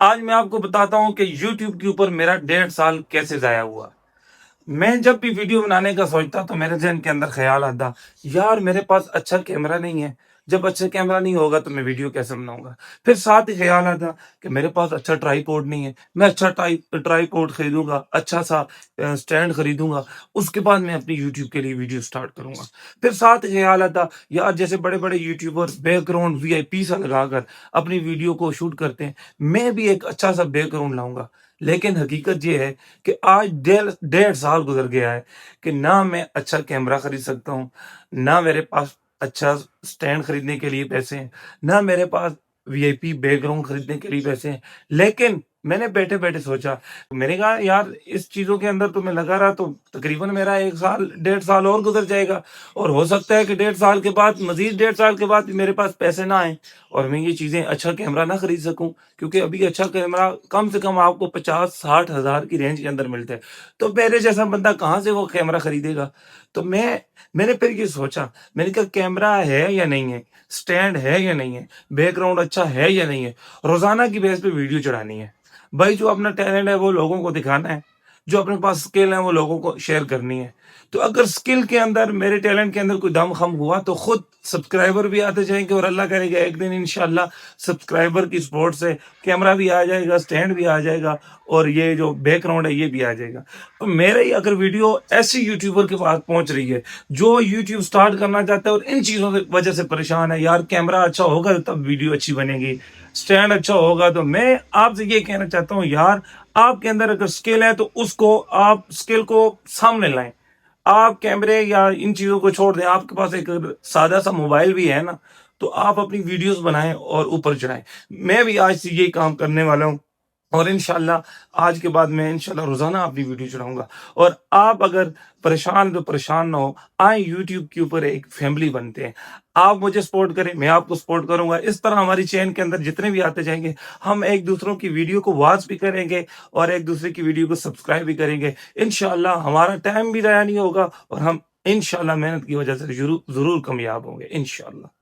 आज मैं आपको बताता हूँ कि YouTube के ऊपर मेरा 1.5 साल कैसे ज़ाया हुआ। मैं जब भी वीडियो बनाने का सोचता तो मेरे ज़हन के अंदर ख़्याल आता, यार मेरे पास अच्छा कैमरा नहीं है। जब अच्छा कैमरा नहीं होगा तो मैं वीडियो कैसे बनाऊँगा? फिर साथ ही ख़्याल आता कि मेरे पास अच्छा ट्राइपॉड नहीं है। मैं अच्छा ट्राइपॉड खरीदूँगा, अच्छा-सा स्टैंड खरीदूँगा, उसके बाद मैं अपनी यूट्यूब के लिए वीडियो स्टार्ट करूँगा। फिर साथ ही ख़्याल आता, यार जैसे बड़े-बड़े यूट्यूबर्स बैकग्राउंड वीआईपी सा लगाकर अपनी वीडियो को शूट करते हैं, मैं भी एक अच्छा-सा बैकग्राउंड लाऊँगा। लेकिन हकीकत ये है कि आज 1.5 साल गुज़र गया है कि ना मैं अच्छा कैमरा खरीद सकता हूँ, ना मेरे पास अच्छा स्टैंड खरीदने के लिए पैसे हैं, ना मेरे पास वीआईपी बैकग्राउंड खरीदने के लिए पैसे हैं। लेकिन मैंने बैठे-बैठे सोचा, मैंने कहा यार इस चीज़ों के अंदर तो मैं लगा रहा तो तकरीबन मेरा 1 साल, 1.5 साल और गुज़र जाएगा और हो सकता है कि 1.5 साल के बाद, मज़ीद 1.5 साल के बाद मेरे पास पैसे ना आएँ और मैं ये चीज़ें अच्छा कैमरा ना खरीद सकूँ। क्योंकि अभी अच्छा कैमरा कम से कम आपको 50-60 हज़ार की रेंज के अंदर मिलता है। तो मेरे जैसा बंदा कहाँ से वो कैमरा खरीदेगा? तो मैंने फिर ये सोचा, मैंने कहा कैमरा है या नहीं है? स्टैंड है या नहीं है? बैकग्राउंड अच्छा है या नहीं है? रोज़ाना की बेस पे वीडियो चढ़ानी है। भाई जो अपना टैलेंट है वो लोगों को दिखाना है। जो अपने पास स्किल है वो लोगों को शेयर करनी है। तो अगर स्किल के अंदर, मेरे टैलेंट के अंदर कोई दम-खम हुआ तो खुद सब्सक्राइबर भी आते जाएँगे और अल्लाह करेगा एक दिन इंशाअल्लाह सब्सक्राइबर की सपोर्ट से कैमरा भी आ जाएगा, स्टैंड भी आ जाएगा और ये जो बैकग्राउंड है ये भी आ जाएगा। तो मेरा ही अगर वीडियो ऐसे यूट्यूबर के पास पहुंच रही है जो यूट्यूब स्टार्ट करना चाहता है और इन चीज़ों की वजह से परेशान है, यार कैमरा अच्छा होगा तब वीडियो अच्छी बनेगी, स्टैंड अच्छा होगा, तो मैं आपसे ये कहना चाहता हूँ यार आपके अंदर अगर स्किल है तो उसको आप स्किल को सामने लाएं। आप कैमरे या इन चीज़ों को छोड़ दें, आपके पास एक सादा सा मोबाइल भी है ना, तो आप अपनी वीडियोस बनाएं और ऊपर चढ़ाएं। मैं भी आज से यही काम करने वाला हूँ और इंशाल्लाह आज के बाद मैं इंशाल्लाह रोज़ाना अपनी वीडियो चढ़ाऊँगा। और आप अगर परेशान हैं तो परेशान ना हो, आएँ यूट्यूब के ऊपर एक फैमिली बनते हैं। आप मुझे सपोर्ट करें, मैं आपको सपोर्ट करूँगा। इस तरह हमारी चेन के अंदर जितने भी आते जाएँगे, हम एक दूसरों की वीडियो को वॉच भी करेंगे और एक दूसरे की वीडियो को सब्सक्राइब भी करेंगे। इंशाल्लाह हमारा टाइम भी ज़ाया नहीं होगा और हम इंशाल्लाह मेहनत की वजह से ज़रूर ज़रूर कामयाब होंगे इंशाल्लाह।